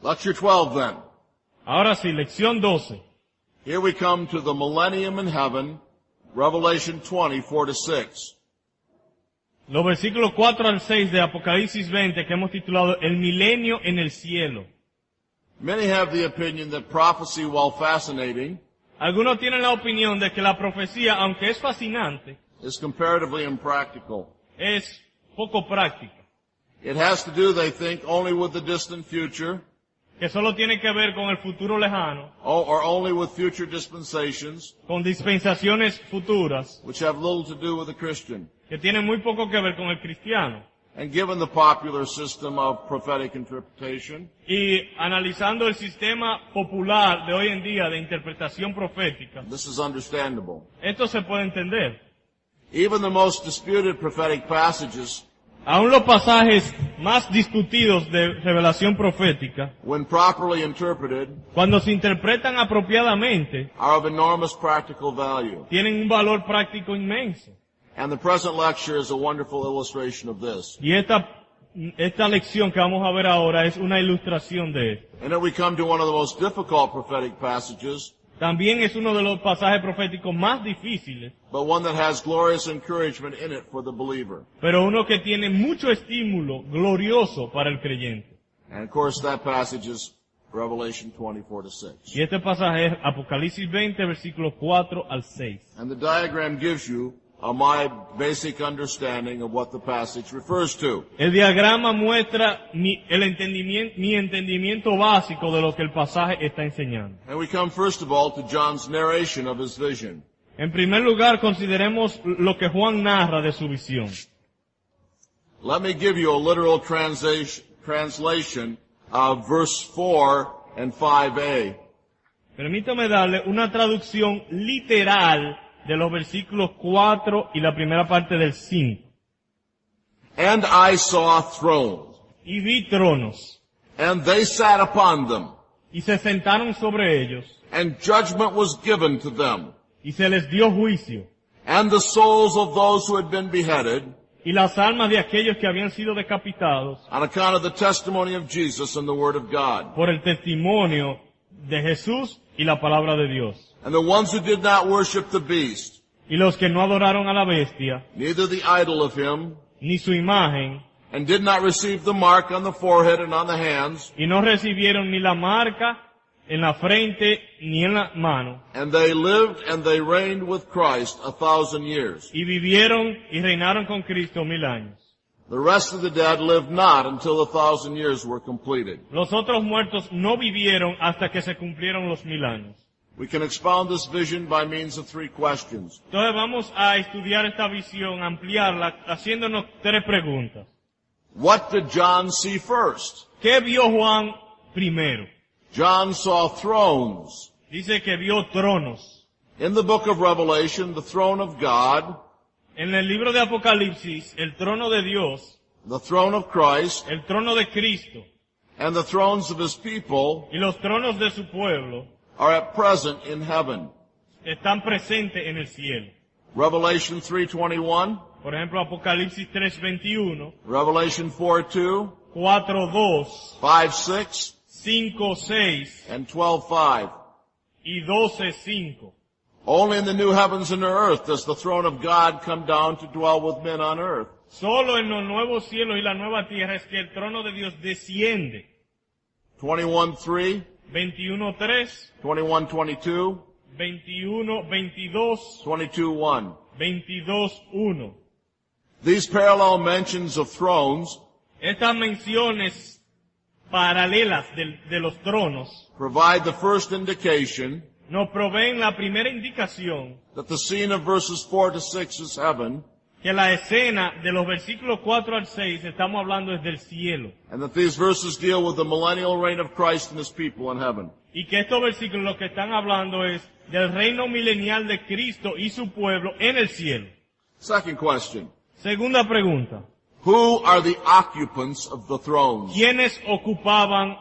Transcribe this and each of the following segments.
Lecture 12 then. Ahora sí, lección 12. Here we come to the millennium in heaven, Revelation 20, 4-6. Los versículos 4 al 6 de Apocalipsis 20 que hemos titulado El milenio en el cielo. Many have the opinion that prophecy, while fascinating, Algunos tienen la opinión de que la profecía, aunque es fascinante, is comparatively impractical. es poco práctica, It has to do, they think, only with the distant future, que solo tiene que ver con el futuro lejano, or only with future dispensations, con dispensaciones futuras, which have little to do with the Christian. que tienen muy poco que ver con el cristiano. And given the popular system of prophetic interpretation, Y analizando el sistema popular de hoy en día de interpretación profética, this is understandable. esto se puede entender. Even the most disputed prophetic passages, Aún los pasajes más discutidos de revelación profética, when properly interpreted, cuando se interpretan apropiadamente, are of enormous practical value. tienen un valor práctico inmenso. And the present lecture is a wonderful illustration of this. Y esta lección que vamos a ver ahora es una ilustración de esto. And then we come to one of the most difficult prophetic passages, También es uno de los pasajes proféticos más difíciles, but one that has glorious encouragement in it for the believer. pero uno que tiene mucho estímulo glorioso para el creyente. And of course that passage is Revelation 24-6. Y este pasaje es Apocalipsis 20, versículos 4 al 6. And the diagram gives you my basic understanding of what the passage refers to. El diagrama muestra mi entendimiento básico de lo que el pasaje está enseñando. And we come first of all to John's narration of his vision. En primer lugar, consideremos lo que Juan narra de su visión. Let me give you a literal translation of verse 4 and 5a. Permítame darle una traducción literal de los versículos 4 y la primera parte del 5. And I saw thrones, Y vi tronos, and they sat upon them, y se sentaron sobre ellos, and judgment was given to them. y se les dio juicio. And the souls of those who had been beheaded, Y las almas de aquellos que habían sido decapitados, on account of the testimony of Jesus and the word of God, por el testimonio de Jesús y la palabra de Dios. and the ones who did not worship the beast, Y los que no adoraron a la bestia, neither the idol of him, ni su imagen, and did not receive the mark on the forehead and on the hands, y no recibieron ni la marca en la frente ni en la mano, and they lived and they reigned with Christ 1,000 years. y vivieron y reinaron con Cristo 1000 años. The rest of the dead lived not until 1,000 years were completed. Los otros muertos no vivieron hasta que se cumplieron los 1000 años. We can expound this vision by means of 3 questions. Entonces vamos a estudiar esta visión, ampliarla, haciéndonos 3 preguntas. What did John see first? ¿Qué vio Juan primero? John saw thrones. Dice que vio tronos. In the book of Revelation, the throne of God, En el libro de Apocalipsis, el trono de Dios, the throne of Christ, el trono de Cristo and the thrones of his people y los tronos de su pueblo are at present in heaven. están presentes en el cielo. Revelation 3:21, Por ejemplo, Apocalipsis 3:21, Revelation 4:2, 4:2, 5:6, 5:6 and 12:5. y 12:5. Only in the new heavens and the earth does the throne of God come down to dwell with men on earth. Solo en los nuevos cielos y la nueva tierra es que el trono de Dios desciende. 21:3, 21:3, 21:22, 21:22, 22:1. 22:1. These parallel mentions of thrones Estas menciones paralelas de los tronos provide the first indication nos proveen la primera indicación that the scene of verses 4-6 is heaven, que la escena de los versículos 4 al 6 estamos hablando es del cielo. and that these verses deal with the millennial reign of Christ and his people in heaven. Y que estos versículos lo que están hablando es del reino milenial de Cristo y su pueblo en el cielo. Second question. Segunda pregunta. Who are the occupants of the thrones? ¿Quiénes ocupaban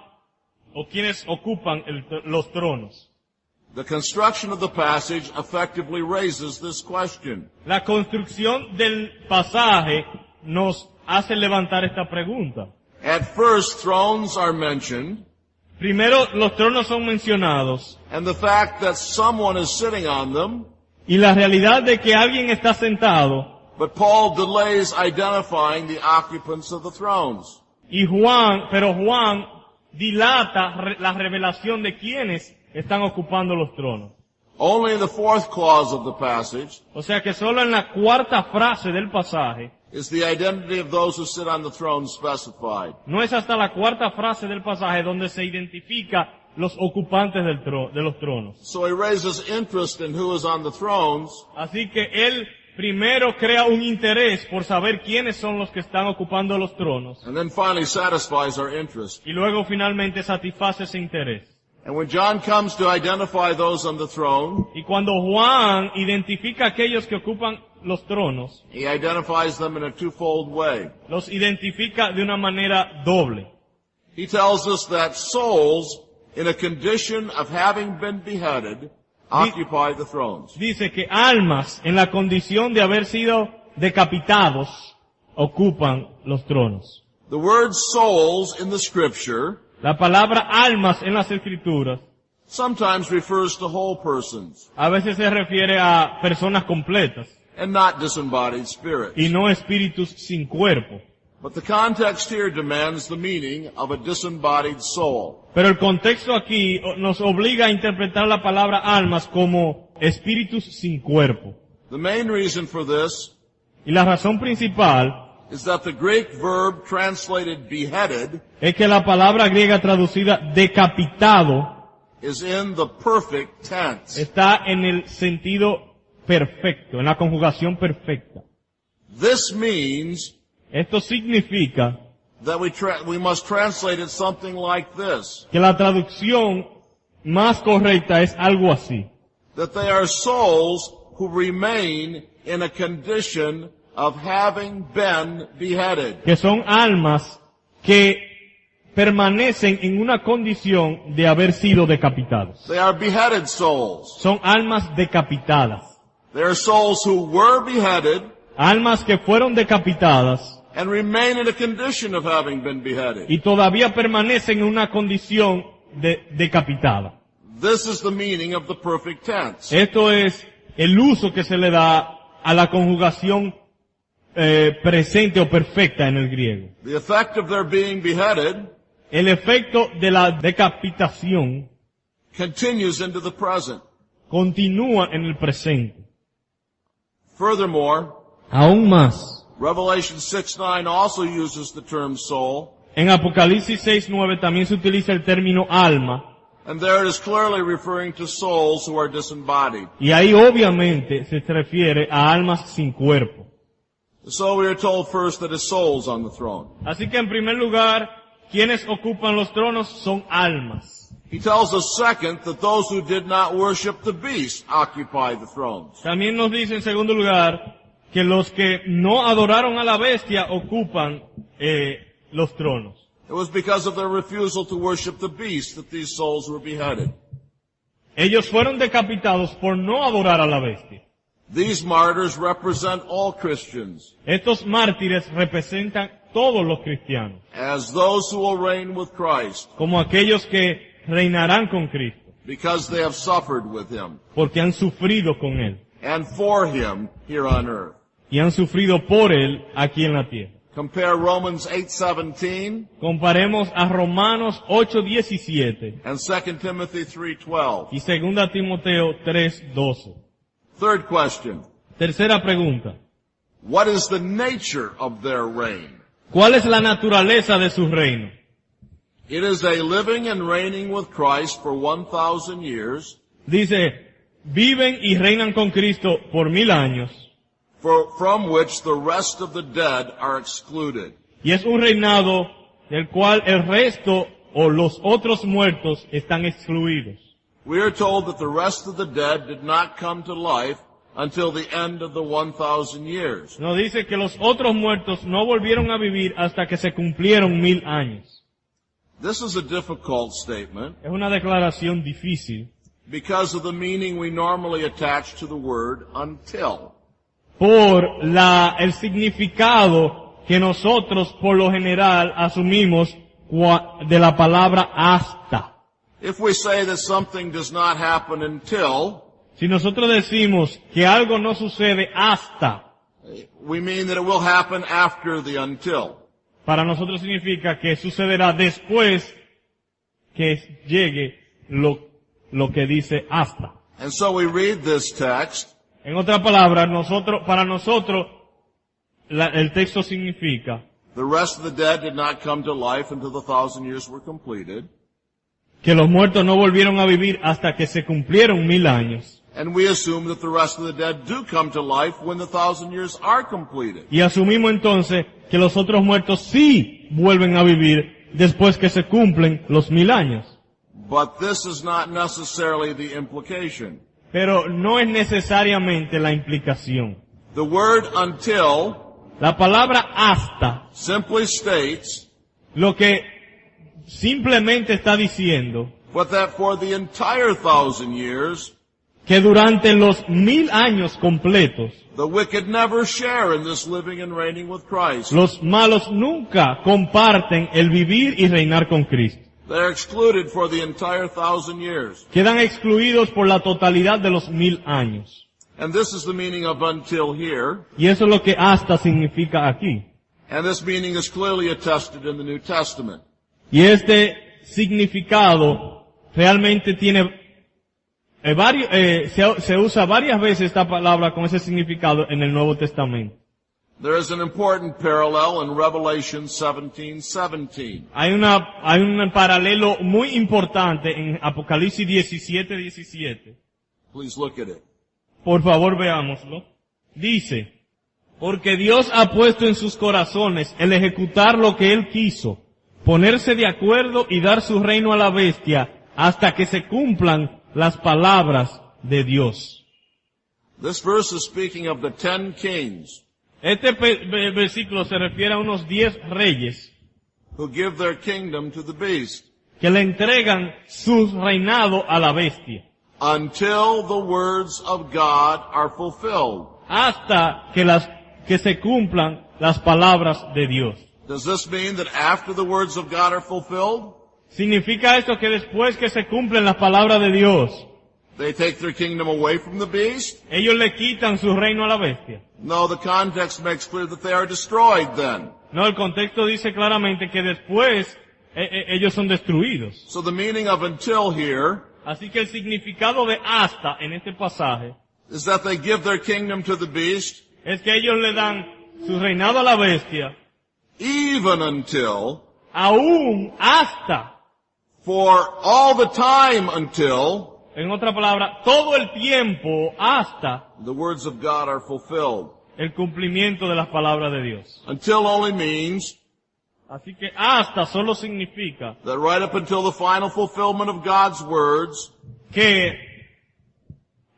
o quiénes ocupan los tronos? The construction of the passage effectively raises this question. La construcción del pasaje nos hace levantar esta pregunta. At first, thrones are mentioned, Primero, los tronos son mencionados. and the fact that someone is sitting on them, Y la realidad de que alguien está sentado. but Paul delays identifying the occupants of the thrones. Pero Juan dilata la revelación de quienes están ocupando los tronos. Only in the fourth clause of the passage O sea que solo en la cuarta frase del pasaje, is the identity of those who sit on the throne specified. no es hasta la cuarta frase del pasaje donde se identifica los ocupantes de los tronos. So he raises interest in who is on the thrones, Así que él primero crea un interés por saber quiénes son los que están ocupando los tronos and then finally satisfies our interest. y luego finalmente satisface ese interés. And when John comes to identify those on the throne, Y cuando Juan identifica a aquellos que ocupan los tronos, he identifies them in a twofold way. los identifica de una manera doble. He tells us that souls in a condition of having been beheaded occupy the thrones. Dice que almas en la condición de haber sido decapitados ocupan los tronos. The word souls in the scripture La palabra almas en las escrituras sometimes refers to whole persons a veces se refiere a personas completas and not disembodied spirits. y no espíritus sin cuerpo. But the context here demands the meaning of a disembodied soul. Pero el contexto aquí nos obliga a interpretar la palabra almas como espíritus sin cuerpo. The main reason for this Y la razón principal is that the Greek verb translated beheaded es que la palabra griega traducida decapitado is in the perfect tense. está en el sentido perfecto, en la conjugación perfecta. This means Esto significa that we must translate it something like this, que la traducción más correcta es algo así. that they are souls who remain in a condition of having been beheaded. Que son almas que permanecen en una condición de haber sido decapitados. They are beheaded souls. Son almas decapitadas. They are souls who were beheaded Almas que fueron decapitadas and remain in a condition of having been beheaded. y todavía permanecen en una condición de decapitada. This is the meaning of the perfect tense. Esto es el uso que se le da a la conjugación presente o perfecta en el griego. The effect of their being beheaded El efecto de la decapitación continues into the present. continúa en el presente. Furthermore, Aún más, Revelation 6:9 also uses the term soul, en Apocalipsis 6:9 también se utiliza el término alma, and there it is clearly referring to souls who are disembodied. y ahí obviamente se refiere a almas sin cuerpo. So we are told first that it's souls on the throne. Así que en primer lugar, quienes ocupan los tronos son almas. He tells us second that those who did not worship the beast occupy the thrones. También nos dice en segundo lugar que los que no adoraron a la bestia ocupan los tronos. It was because of their refusal to worship the beast that these souls were beheaded. Ellos fueron decapitados por no adorar a la bestia. These martyrs represent all Christians Estos mártires representan todos los cristianos, as those who will reign with Christ como aquellos que reinarán con Cristo, because they have suffered with him porque han sufrido con Él, and for him here on earth. y han sufrido por Él aquí en la tierra. Compare Romans 8:17 Comparemos a Romanos 8:17 and 2 Timothy 3:12. y 2 Timoteo 3:12. Third question. Tercera pregunta. What is the nature of their reign? ¿Cuál es la naturaleza de su reino? It is a living and reigning with Christ for 1,000 years, Dice, viven y reinan con Cristo por 1000 años, from which the rest of the dead are excluded. y es un reinado del cual el resto o los otros muertos están excluidos. We are told that the rest of the dead did not come to life until the end of the 1,000 years. Nos dice que los otros muertos no volvieron a vivir hasta que se cumplieron 1000 años. This is a difficult statement Es una declaración difícil because of the meaning we normally attach to the word until. por el significado que nosotros por lo general asumimos de la palabra hasta. If we say that something does not happen until, Si nosotros decimos que algo no sucede hasta, we mean that it will happen after the until. para nosotros significa que sucederá después que llegue lo que dice hasta. And so we read this text, En otras palabras, para nosotros, el texto significa the rest of the dead did not come to life until the 1,000 years were completed. que los muertos no volvieron a vivir hasta que se cumplieron 1000 años. And we assume that the rest of the dead do come to life when the 1,000 years are completed. Y asumimos entonces que los otros muertos sí vuelven a vivir después que se cumplen los 1000 años. But this is not necessarily the implication. Pero no es necesariamente la implicación. The word until La palabra hasta, simply states, lo que simplemente está diciendo, but that for the entire 1,000 years, que durante los 1000 años completos, the wicked never share in this living and reigning with Christ. los malos nunca comparten el vivir y reinar con Cristo. They're excluded for the entire 1,000 years. Quedan excluidos por la totalidad de los 1000 años. And this is the meaning of until here. Y eso es lo que hasta significa aquí. And this meaning is clearly attested in the New Testament. Y este significado realmente tiene se usa varias veces esta palabra con ese significado en el Nuevo Testamento. There is an important parallel in Revelation 17:17. Hay un paralelo muy importante en Apocalipsis 17:17. Please look at it. Por favor, veámoslo. Dice, porque Dios ha puesto en sus corazones el ejecutar lo que Él quiso, ponerse de acuerdo y dar su reino a la bestia hasta que se cumplan las palabras de Dios. This verse is speaking of the 10 kings Este versículo se refiere a unos 10 reyes who give their kingdom to the beast que le entregan su reinado a la bestia until the words of God are fulfilled. hasta que se cumplan las palabras de Dios. Does this mean that after the words of God are fulfilled, ¿Significa esto que después que se cumplen las palabras de Dios, they take their kingdom away from the beast? ellos le quitan su reino a la bestia? No, the context makes clear that they are destroyed then. No, el contexto dice claramente que después ellos son destruidos. So the meaning of until here Así que el significado de hasta en este pasaje is that they give their kingdom to the beast es que ellos le dan su reinado a la bestia, even until, aún hasta, for all the time until, en otra palabra, todo el tiempo hasta the words of God are fulfilled. el cumplimiento de las palabras de Dios. Until only means Así que hasta solo significa that right up until the final fulfillment of God's words, que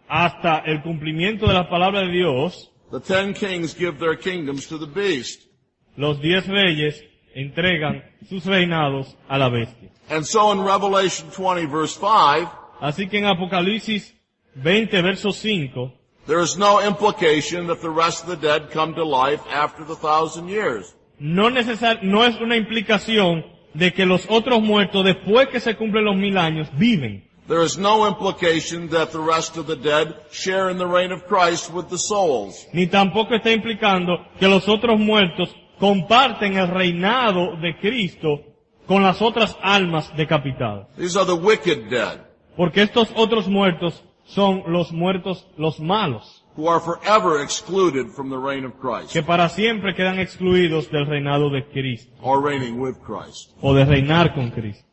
hasta el cumplimiento de las palabras de Dios, the 10 kings give their kingdoms to the beast. los 10 reyes entregan sus reinados a la bestia. And so in Revelation 20 verse 5, Así que en Apocalipsis 20 verso 5, there is no implication that the rest of the dead come to life after the 1,000 years. no es una implicación de que los otros muertos después que se cumplen los 1000 años viven. There is no implication that the rest of the dead share in the reign of Christ with the souls. Ni tampoco está implicando que los otros muertos comparten el reinado de Cristo con las otras almas decapitadas. These are the wicked dead, Porque estos otros muertos son los muertos, los malos, who are forever excluded from the reign of Christ, que para siempre quedan excluidos del reinado de Cristo, or reigning with Christ. o de reinar con Cristo.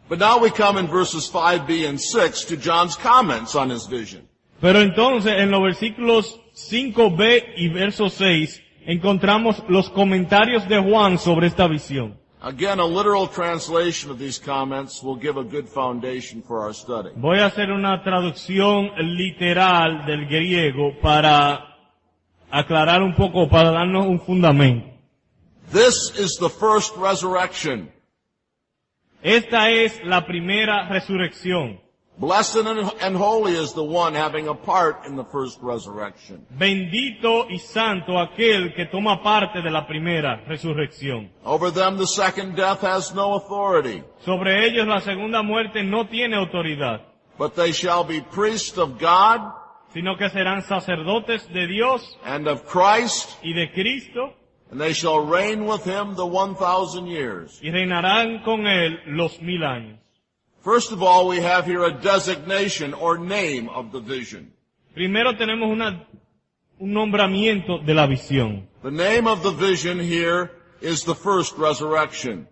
But now we come in verses 5b and 6 to John's comments on his vision. Pero entonces, en los versículos 5b y verso 6, encontramos los comentarios de Juan sobre esta visión. Again, a literal translation of these comments will give a good foundation for our study. Voy a hacer una traducción literal del griego para aclarar un poco, para darnos un fundamento. This is the first resurrection. Esta es la primera resurrección. Blessed and holy is the one having a part in the first resurrection. Bendito y santo aquel que toma parte de la primera resurrección. Over them the second death has no authority, Sobre ellos la segunda muerte no tiene autoridad, but they shall be priests of God sino que serán sacerdotes de Dios and of Christ, y de Cristo, and they shall reign with him the 1,000 years. y reinarán con él los 1000 años. First of all, we have here a designation or name of the vision. Primero tenemos un nombramiento de la visión. The name of the vision here is the first resurrection.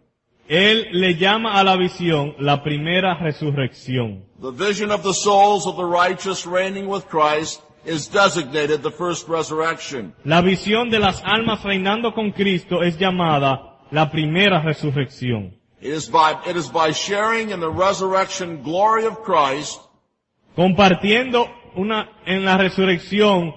Él le llama a la visión la primera resurrección. The vision of the souls of the righteous reigning with Christ is designated the first resurrection. La visión de las almas reinando con Cristo es llamada la primera resurrección. It is by sharing in the resurrection glory of Christ Compartiendo en la resurrección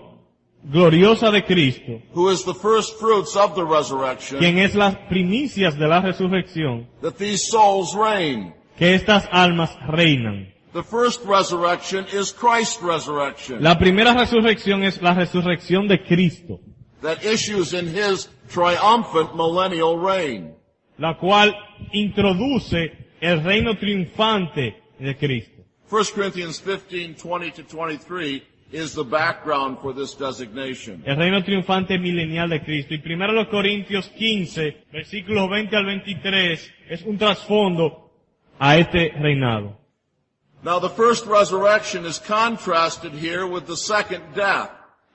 gloriosa de Cristo, who is the first fruits of the resurrection, quien es las primicias de la resurrección, that these souls reign. que estas almas reinan. The first resurrection is Christ's resurrection La primera resurrección es la resurrección de Cristo, that issues in his triumphant millennial reign. la cual introduce el reino triunfante de Cristo. 1 Corinthians 15:20-23 is the background for this designation. El reino triunfante milenial de Cristo. Y 1 Corintios 15, versículos 20 al 23, es un trasfondo a este reinado. Now the first resurrection is contrasted here with the second death.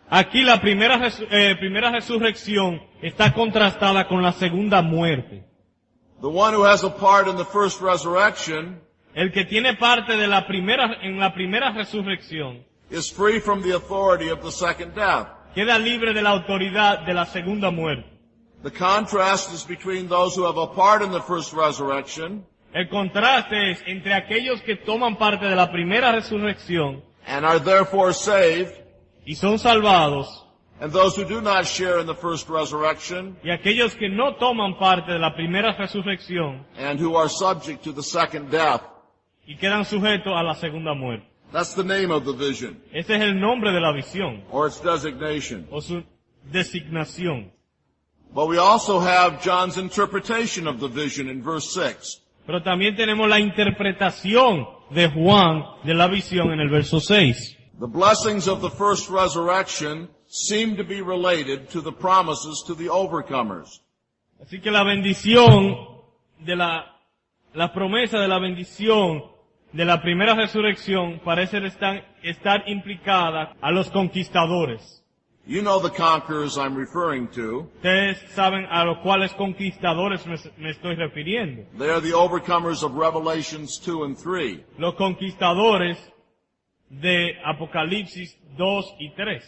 Aquí la primera resurrección está contrastada con la segunda muerte. The one who has a part in the first resurrection El que tiene parte de en la primera resurrección is free from the authority of the second death. queda libre de la autoridad de la segunda muerte. The contrast is between those who have a part in the first resurrection El contraste es entre aquellos que toman parte de la primera resurrección and are therefore saved, y son salvados, and those who do not share in the first resurrection y aquellos que no toman parte de la primera resurrección and who are subject to the second death. y quedan sujetos a la segunda muerte. That's the name of the vision, Ese es el nombre de la visión, or its designation. o su designación. But we also have John's interpretation of the vision in verse 6. Pero también tenemos la interpretación de Juan de la visión en el verso 6. The blessings of the first resurrection seem to be related to the promises to the overcomers. Así que la bendición de la promesa de la bendición de la primera resurrección parece estar implicada a los conquistadores. You know the conquerors I'm referring to. Ustedes saben a los cuales conquistadores me estoy refiriendo. They are the overcomers of Revelations 2 and 3. Los conquistadores de Apocalipsis 2 y 3.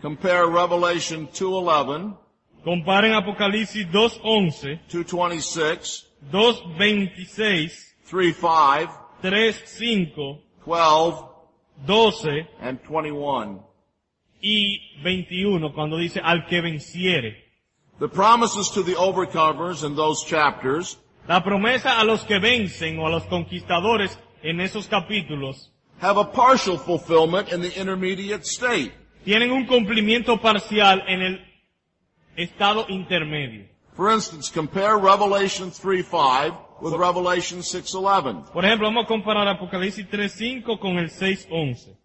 Compare Revelation 2:11, Comparen Apocalipsis 2:11, 2:26, 2:26, 3:5, 3:5, 12, 12 and 21. y 21, cuando dice al que venciere. The promises to the overcomers in those chapters La promesa a los que vencen o a los conquistadores en esos capítulos have a partial fulfillment in the intermediate state. tienen un cumplimiento parcial en el estado intermedio. For instance, compare Revelation 3:5 with Revelation 6:11. Por ejemplo, vamos a comparar Apocalipsis 3:5 con el 6:11.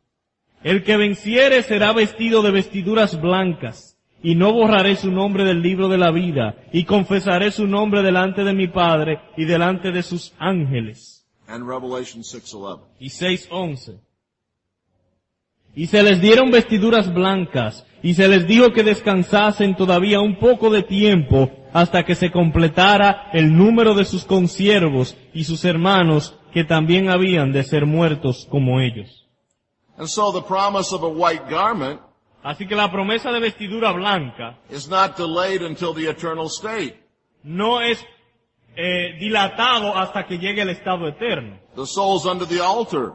El que venciere será vestido de vestiduras blancas, y no borraré su nombre del libro de la vida, y confesaré su nombre delante de mi Padre y delante de sus ángeles. And Revelation 6:11. Y 6:11. Y se les dieron vestiduras blancas, y se les dijo que descansasen todavía un poco de tiempo, hasta que se completara el número de sus consiervos y sus hermanos, que también habían de ser muertos como ellos. And so the promise of a white garment Así que la promesa de vestidura blanca is not delayed until the eternal state. no es dilatado hasta que llegue el estado eterno, The souls under the altar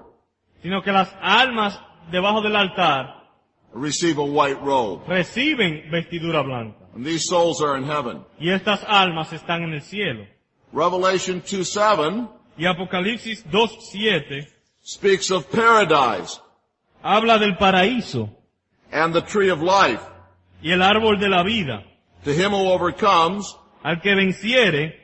sino que las almas debajo del altar receive a white robe. reciben vestidura blanca. And these souls are in heaven. Y estas almas están en el cielo. Revelation 2:7 Y Apocalipsis 2:7 speaks of paradise habla del paraíso and the tree of life. y el árbol de la vida. To him who overcomes, Al que venciere,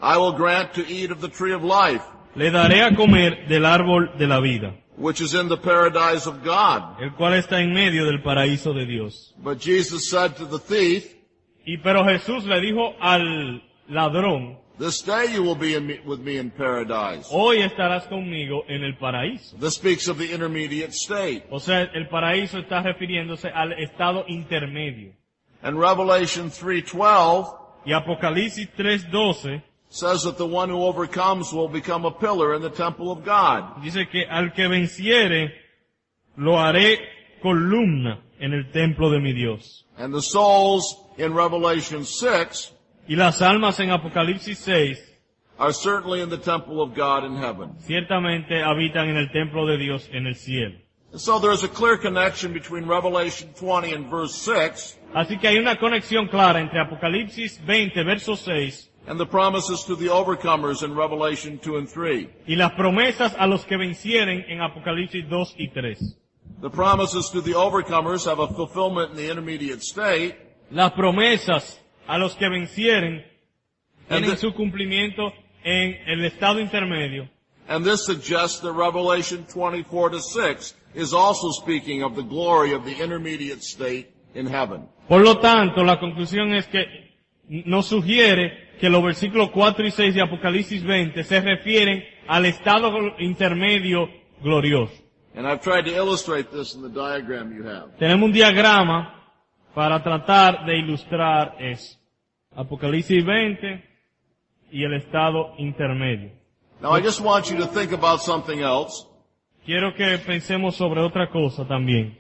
I will grant to eat of the tree of life, le daré a comer del árbol de la vida, which is in the paradise of God. el cual está en medio del paraíso de Dios. But Jesus said to the thief, Pero Jesús le dijo al ladrón, this day you will be with me in paradise. hoy estarás conmigo en el paraíso. This speaks of the intermediate state. O sea, el paraíso está refiriéndose al estado intermedio. And Revelation 3:12 Y Apocalipsis 3:12 says that the one who overcomes will become a pillar in the temple of God. dice que al que venciere, lo haré columna en el templo de mi Dios. And the souls in Revelation 6 Y las almas en Apocalipsis 6 are certainly in the temple of God in heaven. ciertamente habitan en el templo de Dios en el cielo. And so there is a clear connection between Revelation 20 and verse 6 Así que hay una conexión clara entre Apocalipsis 20, verso 6, and the promises to the overcomers in Revelation 2 and 3. y las promesas a los que vencieren en Apocalipsis 2 y 3. The promises to the overcomers have a fulfillment in the intermediate state, Las promesas a los que vencieren And tienen the- su cumplimiento en el estado intermedio. and this suggests that Revelation 24 to 6 is also speaking of the glory of the intermediate state in heaven. Por lo tanto, la conclusión es que nos sugiere que los versículos 4 y 6 de Apocalipsis 20 se refieren al estado intermedio glorioso. And I've tried to illustrate this in the diagram you have. Tenemos un diagrama para tratar de ilustrar eso. Apocalipsis 20 y el estado intermedio. Now I just want you to think about something else. Quiero que pensemos sobre otra cosa también.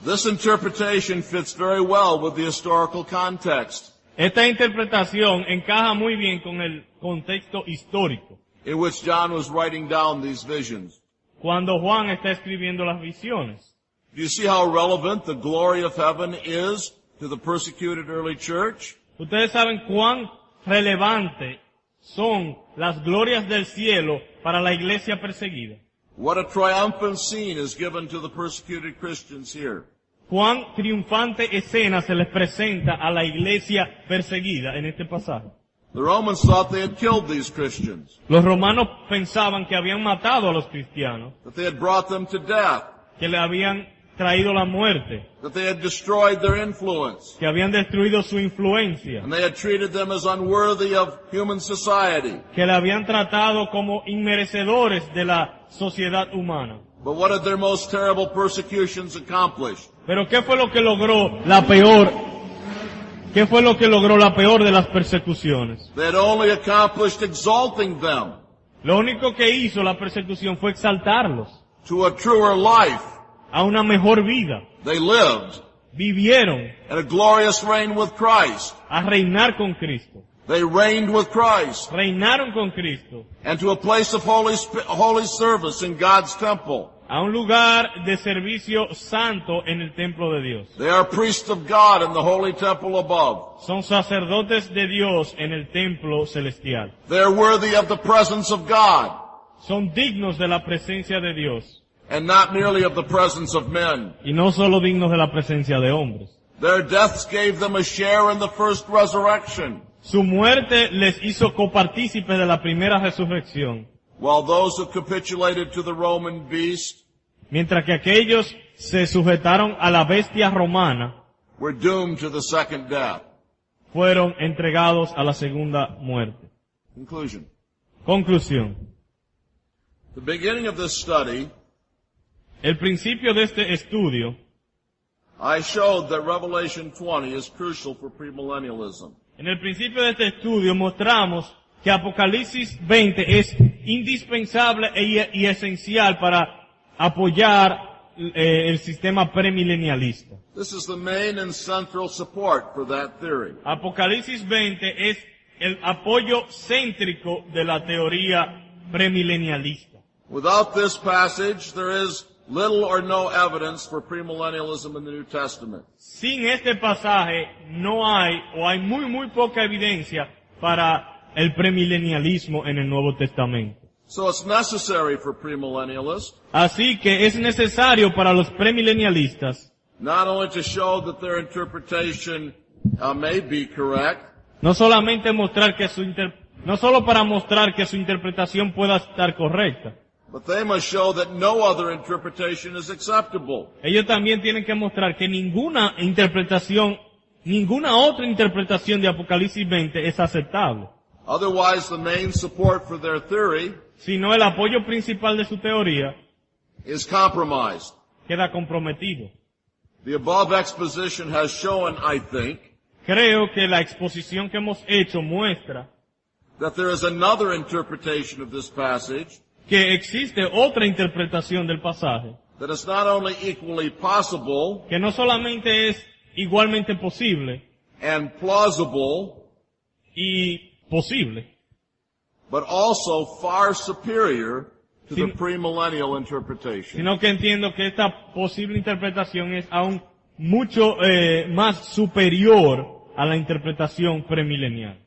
This interpretation fits very well with the historical context Esta interpretación encaja muy bien con el contexto histórico, in which John was writing down these visions. cuando Juan está escribiendo las visiones. Do you see how relevant the glory of heaven is to the persecuted early church? Ustedes saben cuán relevante son las glorias del cielo para la iglesia perseguida. What a triumphant scene is given to the persecuted Christians here. Cuán triunfante escena se les presenta a la iglesia perseguida en este pasaje. The Romans thought they had killed these Christians, Los romanos pensaban que habían matado a los cristianos, that they had brought them to death, que le habían traído la muerte, that they had destroyed their influence, que habían destruido su influencia, and they had treated them as unworthy of human society. que le habían tratado como inmerecedores de la sociedad humana. But what did their most terrible persecutions accomplish? Pero ¿qué fue lo que logró la peor? ¿Qué fue lo que logró la peor de las persecuciones? They had only accomplished exalting them Lo único que hizo la persecución fue exaltarlos to a truer life. a una mejor vida. They lived Vivieron in a glorious reign with Christ. a reinar con Cristo. They reigned with Christ Reinaron con Cristo and to a place of holy service in God's temple. a un lugar de servicio santo en el templo de Dios. They are priests of God in the holy temple above. Son sacerdotes de Dios en el templo celestial. They are worthy of the presence of God Son dignos de la presencia de Dios and not merely of the presence of men. y no solo dignos de la presencia de hombres. Their deaths gave them a share in the first resurrection, Su muerte les hizo copartícipes de la primera resurrección, while those who capitulated to the Roman beast mientras que aquellos se sujetaron a la bestia romana were doomed to the second death. fueron entregados a la segunda muerte. Conclusion. Conclusión. The beginning of this study, El principio de este estudio, I showed that Revelation 20 is crucial for premillennialism. en el principio de este estudio mostramos que Apocalipsis 20 es indispensable y esencial para apoyar el sistema premilenialista. This is the main and central support for that theory. Apocalipsis 20 es el apoyo céntrico de la teoría premilenialista. Without this passage, there is little or no evidence for premillennialism in the New Testament. Sin este pasaje no hay, o hay muy poca evidencia para el premilenialismo en el Nuevo Testamento. So it's necessary for premillennialists Así que es necesario para los premilenialistas not only to show that their interpretation may be correct, no solamente mostrar que no solo para mostrar que su interpretación pueda estar correcta, but they must show that no other interpretation is acceptable. ellos también tienen que mostrar que ninguna otra interpretación de Apocalipsis 20 es aceptable. Otherwise, the main support for their theory Sino el apoyo principal de su teoría is compromised. queda comprometido. The above exposition has shown, I think, Creo que la exposición que hemos hecho muestra that there is another interpretation of this passage que existe otra interpretación del pasaje, that is not only equally possible que no solamente es igualmente posible and plausible, y posible, but also far superior to the Sin- premillennial interpretation. sino que entiendo que esta posible interpretación es aún mucho más superior a la interpretación premilenial.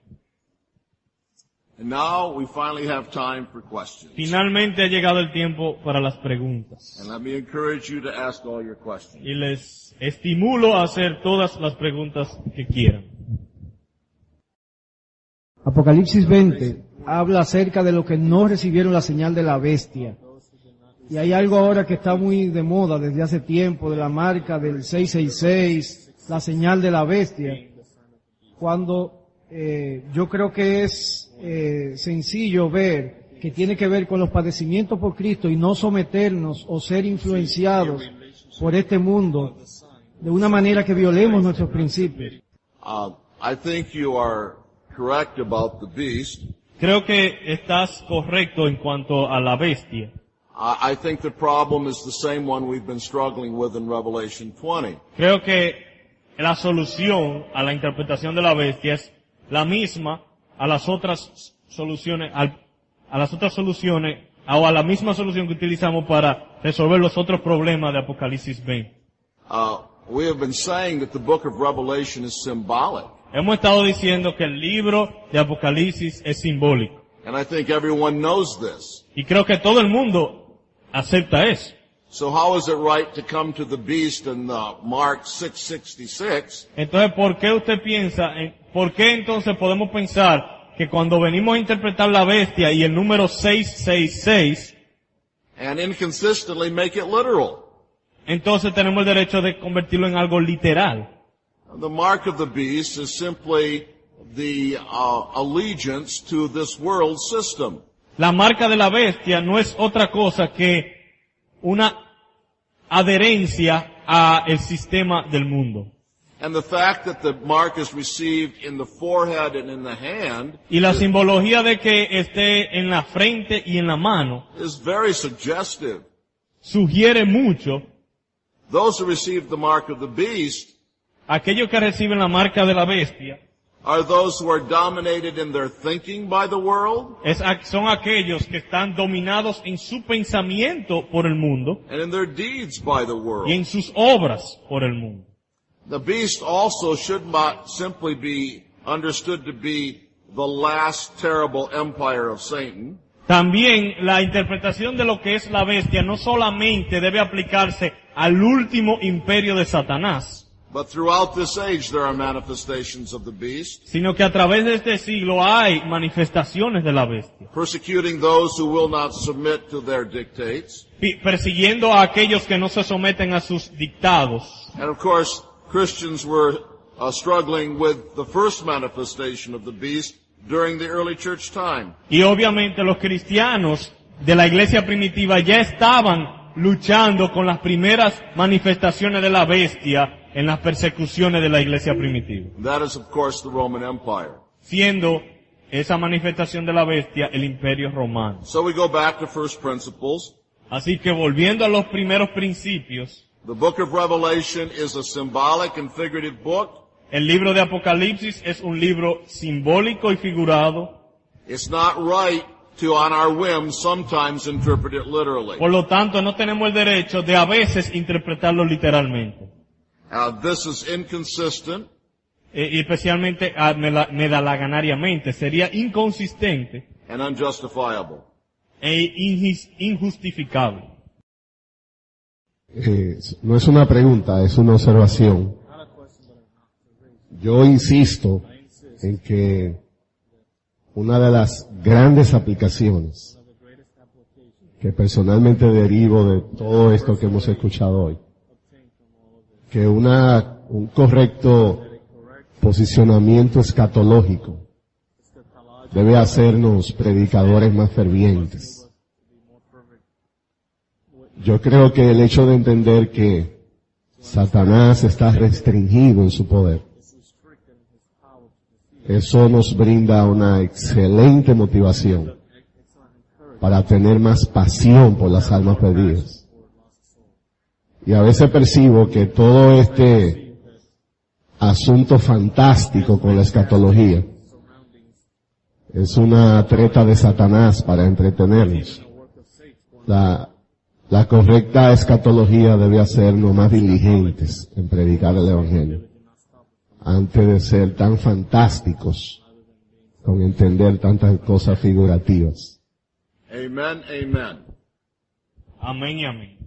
And now we finally have time for questions. Finalmente ha llegado el tiempo para las preguntas. And let me encourage you to ask all your questions. Y les estimulo a hacer todas las preguntas que quieran. Apocalipsis 20 habla acerca de los que no recibieron la señal de la bestia. Y hay algo ahora que está muy de moda desde hace tiempo, de la marca del 666, la señal de la bestia. Cuando yo creo que es sencillo ver que tiene que ver con los padecimientos por Cristo y no someternos o ser influenciados por este mundo de una manera que violemos nuestros principios. I think you are correct about the beast. Creo que estás correcto en cuanto a la bestia. I think the problem is the same one we've been struggling with in Revelation 20. Creo que la solución a la interpretación de la bestia es la misma a las otras soluciones, o a la misma solución que utilizamos para resolver los otros problemas de Apocalipsis 20. We have been saying that the book of Revelation is symbolic. Hemos estado diciendo que el libro de Apocalipsis es simbólico. And I think everyone knows this. Y creo que todo el mundo acepta eso. So how is it right to come to the beast in Mark 6:66 Entonces, ¿por qué entonces podemos pensar que cuando venimos a interpretar la bestia y el número 666, and inconsistently make it literal? entonces tenemos el derecho de convertirlo en algo literal? The mark of the beast is simply the allegiance to this world system. La marca de la bestia no es otra cosa que una adherencia a el sistema del mundo. And the fact that the mark is received in the forehead and in the hand Y la simbología de que esté en la frente y en la mano is very suggestive. sugiere mucho. Those who receive the mark of the beast Aquellos que reciben la marca de la bestia are those who are dominated in their thinking by the world son aquellos que están dominados en su pensamiento por el mundo and in their deeds by the world. y en sus obras por el mundo. The beast also should not simply be understood to be the last terrible empire of Satan, También la interpretación de lo que es la bestia no solamente debe aplicarse al último imperio de Satanás, but throughout this age there are manifestations of the beast, sino que a través de este siglo hay manifestaciones de la bestia, persecuting those who will not submit to their dictates. persiguiendo a aquellos que no se someten a sus dictados. And of course, Christians were struggling with the first manifestation of the beast during the early church time. Y obviamente los cristianos de la iglesia primitiva ya estaban luchando con las primeras manifestaciones de la bestia en las persecuciones de la iglesia primitiva, That is, of course, the Roman Empire. siendo esa manifestación de la bestia el imperio romano. So we go back to first principles. Así que volviendo a los primeros principios, The book of Revelation is a symbolic and figurative book. el libro de Apocalipsis es un libro simbólico y figurado. It's not right to, on our whim, sometimes interpret it literally. Por lo tanto, no tenemos el derecho de a veces interpretarlo literalmente. This is inconsistent Y especialmente medalaganariamente. Sería inconsistente and unjustifiable. e injustificable. No es una pregunta, es una observación. Yo insisto en que una de las grandes aplicaciones que personalmente derivo de todo esto que hemos escuchado hoy, que un correcto posicionamiento escatológico debe hacernos predicadores más fervientes. Yo creo que el hecho de entender que Satanás está restringido en su poder, eso nos brinda una excelente motivación para tener más pasión por las almas perdidas. Y a veces percibo que todo este asunto fantástico con la escatología es una treta de Satanás para entretenernos. La correcta escatología debe hacernos más diligentes en predicar el Evangelio, antes de ser tan fantásticos con entender tantas cosas figurativas. Amen, amen. Amén y amén.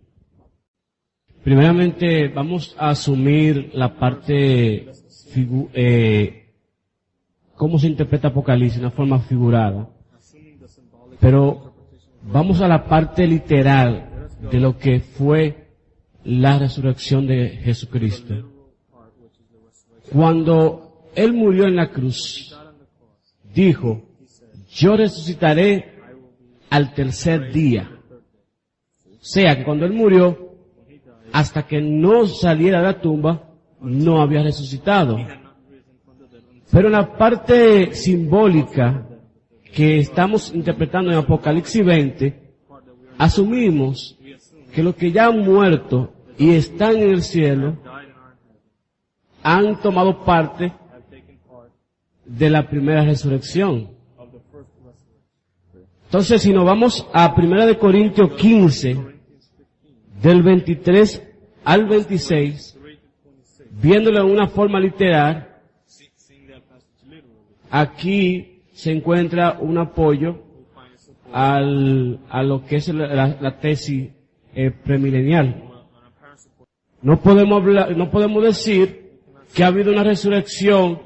Primeramente, vamos a asumir la parte, cómo se interpreta Apocalipsis, de una forma figurada. Pero vamos a la parte literal de lo que fue la resurrección de Jesucristo. Cuando Él murió en la cruz, dijo, yo resucitaré al tercer día. O sea, que cuando Él murió, hasta que no saliera de la tumba, no había resucitado. Pero en la parte simbólica que estamos interpretando en Apocalipsis 20, asumimos que los que ya han muerto y están en el cielo han tomado parte de la primera resurrección. Entonces, si nos vamos a 1 Corintios 15, del 23 al 26, viéndolo en una forma literal, aquí se encuentra un apoyo a lo que es la tesis premilenial. No podemos decir que ha habido una resurrección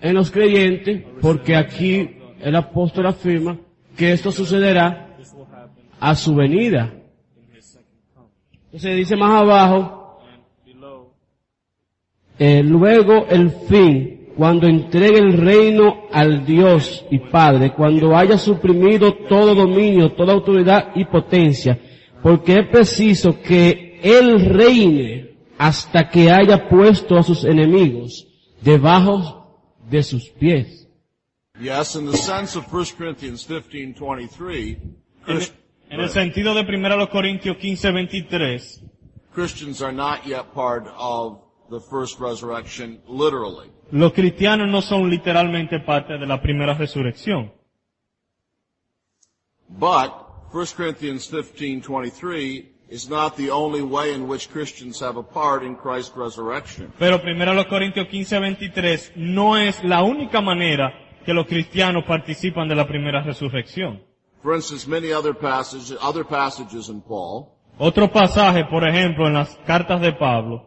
en los creyentes, porque aquí el apóstol afirma que esto sucederá a su venida. Entonces dice más abajo, luego el fin, cuando entregue el reino al Dios y Padre, cuando haya suprimido todo dominio, toda autoridad y potencia, porque es preciso que Él reine hasta que haya puesto a sus enemigos debajo de sus pies. Yes, in the sense of 1 Corinthians 15:23, En el sentido de 1 Corintios 15:23, Christians are not yet part of the first resurrection literally. los cristianos no son literalmente parte de la primera resurrección. But 1 Corinthians 15:23 is not the only way in which Christians have a part in Christ's resurrection. Pero 1 Corintios 15:23 no es la única manera que los cristianos participan de la primera resurrección. For instance, many other passages in Paul Otro pasaje, por ejemplo, en las cartas de Pablo,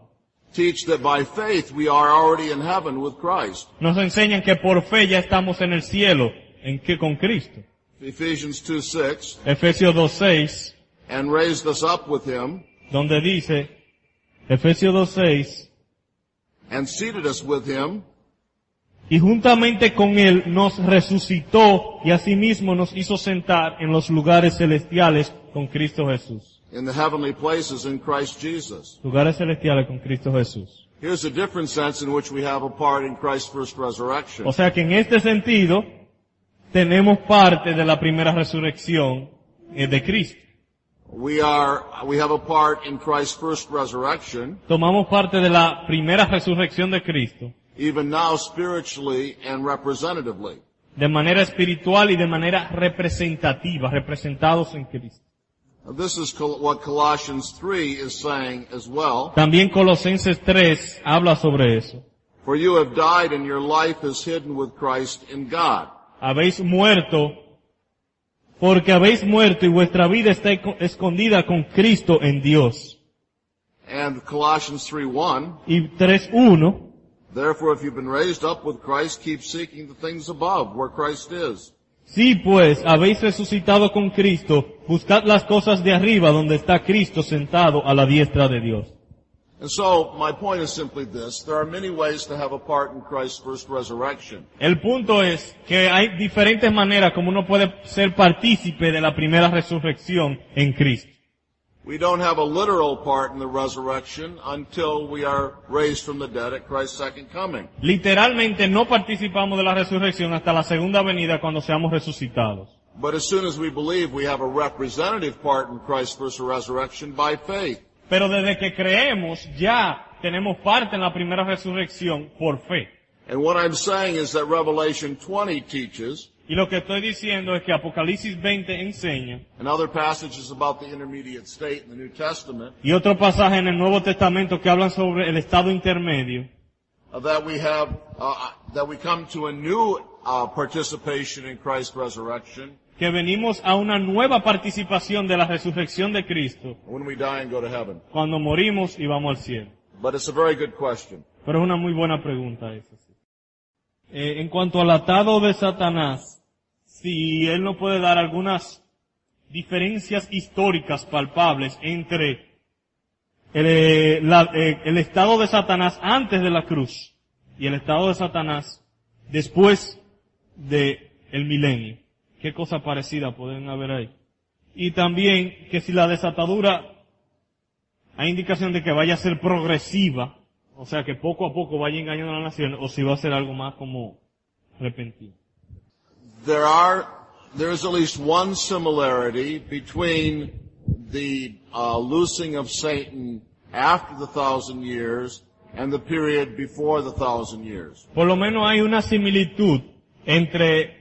teach that by faith we are already in heaven with Christ. nos enseñan que por fe ya estamos en el cielo, con Cristo. Ephesians 2:6, Efesios 2:6, and raised us up with him, donde dice, Efesios 2:6, and seated us with him y juntamente con Él nos resucitó y asimismo nos hizo sentar en los lugares celestiales con Cristo Jesús. in the heavenly places in Christ Jesus. Lugares celestiales con Cristo Jesús. Here's a different sense in which we have a part in Christ's first resurrection. O sea que en este sentido, tenemos parte de la primera resurrección de Cristo. We have a part in Christ's first resurrection, Tomamos parte de la primera resurrección de Cristo, even now spiritually and representatively. de manera espiritual y de manera representativa, representados en Cristo. This is what Colossians 3 is saying as well. También Colosenses 3 habla sobre eso. For you have died and your life is hidden with Christ in God. Habéis muerto porque habéis muerto y vuestra vida está escondida con Cristo en Dios. And Colossians 3:1, Y 3:1, therefore if you've been raised up with Christ, keep seeking the things above, where Christ is. si pues habéis resucitado con Cristo, buscad las cosas de arriba donde está Cristo sentado a la diestra de Dios. And so, my point is simply this. There are many ways to have a part in Christ's first resurrection. El punto es que hay diferentes maneras como uno puede ser partícipe de la primera resurrección en Cristo. We don't have a literal part in the resurrection until we are raised from the dead at Christ's second coming. Literalmente no participamos de la resurrección hasta la segunda venida cuando seamos resucitados. But as soon as we believe, we have a representative part in Christ's first resurrection by faith. Pero desde que creemos ya tenemos parte en la primera resurrección por fe. And what I'm saying is that Revelation 20 teaches, Y lo que estoy diciendo es que Apocalipsis 20 enseña, and other passages about the intermediate state in the New Testament, y otro pasaje en el Nuevo Testamento que hablan sobre el estado intermedio, that we come to a new participation in Christ's resurrection que venimos a una nueva participación de la resurrección de Cristo when we die and go to heaven. cuando morimos y vamos al cielo. But it's a very good question. Pero es una muy buena pregunta esa. Sí. En cuanto al atado de Satanás, si él nos puede dar algunas diferencias históricas palpables entre el estado de Satanás antes de la cruz y el estado de Satanás después de el milenio. ¿Qué cosa parecida pueden haber ahí? Y también que si la desatadura hay indicación de que vaya a ser progresiva, o sea que poco a poco vaya engañando a la nación, o si va a ser algo más como repentino. There is at least one similarity between the loosing of Satan after the 1,000 years and the period before the 1,000 years. Por lo menos hay una similitud entre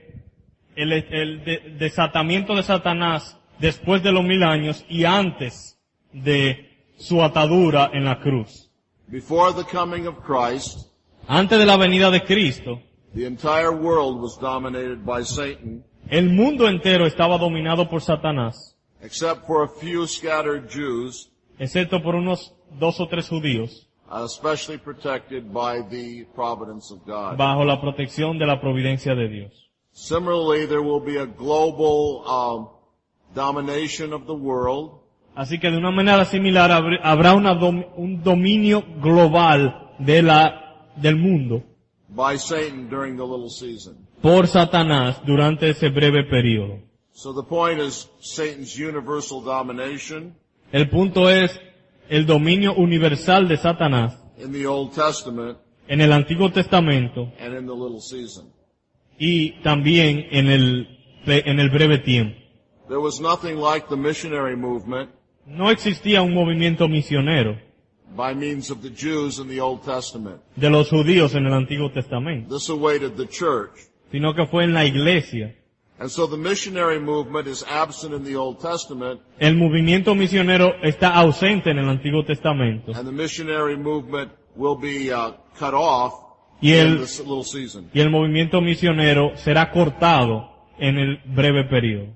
el desatamiento de Satanás después de los 1000 años y antes de su atadura en la cruz. Before the coming of Christ, Antes de la venida de Cristo, the entire world was dominated by Satan, el mundo entero estaba dominado por Satanás, except for a few scattered Jews, excepto por unos 2 o 3 judíos, especially protected by the providence of God. bajo la protección de la providencia de Dios. Similarly, there will be a global domination of the world, Así que de una manera similar habrá un dominio global del mundo by Satan during the little season. por Satanás durante ese breve periodo. So the point is Satan's universal domination El punto es el dominio universal de Satanás in the Old Testament en el Antiguo Testamento and in the little season. y también en el breve tiempo. There was nothing like the missionary movement No existía un movimiento misionero by means of the Jews in the Old Testament. de los judíos en el Antiguo Testamento, This awaited the church. sino que fue en la iglesia. And so the missionary movement is absent in the Old Testament, El movimiento misionero está ausente en el Antiguo Testamento and the missionary movement will be cut off y in el, this little season. y el movimiento misionero será cortado en el breve periodo.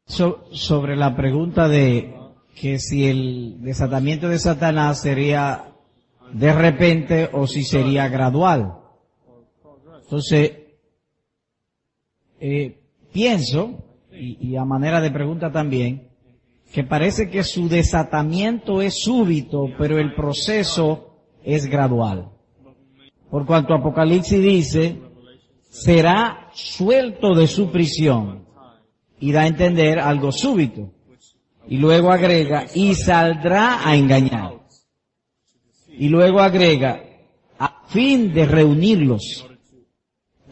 Sobre la pregunta de que si el desatamiento de Satanás sería de repente o si sería gradual. Entonces, pienso, y a manera de pregunta también, que parece que su desatamiento es súbito, pero el proceso es gradual. Por cuanto Apocalipsis dice, será suelto de su prisión, y da a entender algo súbito. Y luego agrega, y saldrá a engañar. Y luego agrega, a fin de reunirlos.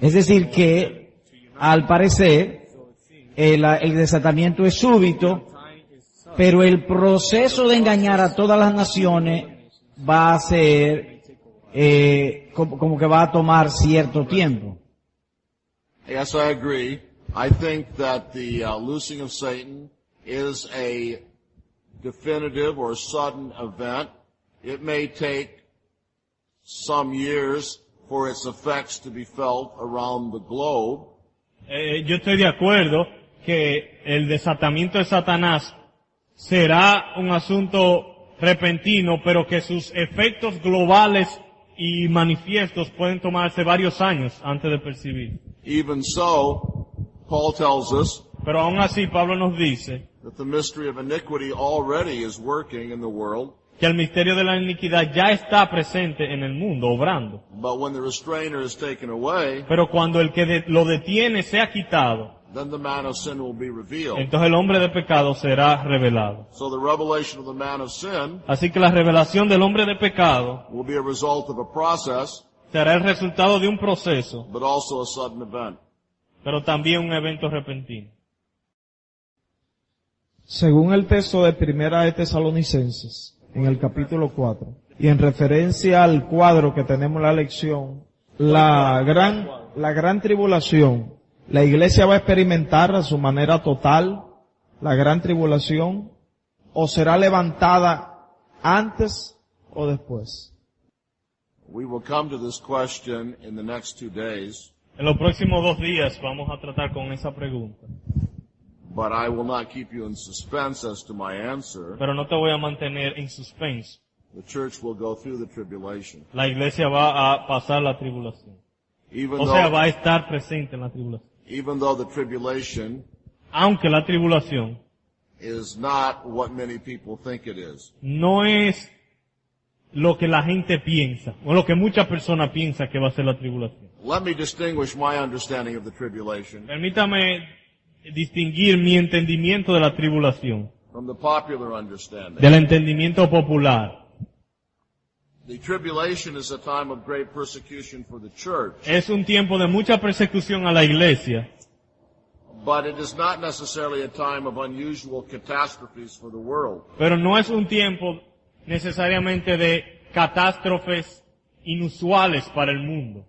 Es decir que, al parecer, el desatamiento es súbito, pero el proceso de engañar a todas las naciones va a ser, como que va a tomar cierto tiempo. Yes, I agree. I think that the loosing of Satan is a definitive or sudden event. It may take some years for its effects to be felt around the globe. Yo estoy de acuerdo que el desatamiento de Satanás será un asunto repentino, pero que sus efectos globales y manifiestos pueden tomarse varios años antes de percibir. Even so, Paul tells us Pero aún así Pablo nos dice that the mystery of iniquity already is working in the world, que el misterio de la iniquidad ya está presente en el mundo, obrando. but when the restrainer is taken away, Pero cuando el que lo detiene sea quitado, then the man of sin will be revealed. entonces el hombre de pecado será revelado. So the revelation of the man of sin Así que la revelación del hombre de pecado will be a result of a process, será el resultado de un proceso, but also a sudden event. pero también un evento repentino. Según el texto de Primera de Tesalonicenses, en el capítulo 4, y en referencia al cuadro que tenemos en la lección, la gran tribulación, la iglesia va a experimentar a su manera total la gran tribulación, o será levantada antes o después. We will come to this question in the next 2 days, En los próximos 2 días vamos a tratar con esa pregunta, but I will not keep you in suspense as to my answer. pero no te voy a mantener en suspenso. The church will go through the tribulation. La iglesia va a pasar la tribulación. Even O sea, though, va a estar presente en la tribulación. even though the tribulation Aunque la tribulación is not what many people think it is. no es lo que la gente piensa, o lo que muchas personas piensan que va a ser la tribulación. Let me distinguish my understanding of the tribulation Permítame distinguir mi entendimiento de la tribulación from the popular understanding. del entendimiento popular. The tribulation is a time of great persecution for the church, Es un tiempo de mucha persecución a la iglesia, but it is not necessarily a time of unusual catastrophes for the world. pero no es un tiempo necesariamente de catástrofes inusuales para el mundo.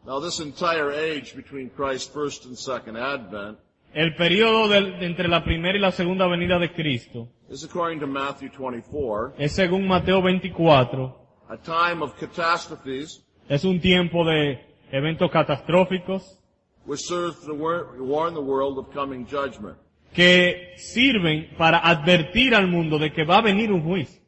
Now, this entire age between Christ's first and second advent El periodo entre la primera y la segunda venida de Cristo is, according to Matthew 24, es, según Mateo 24, a time of catastrophes es un tiempo de eventos catastróficos which serves to warn the world of coming judgment. que sirven para advertir al mundo de que va a venir un juicio.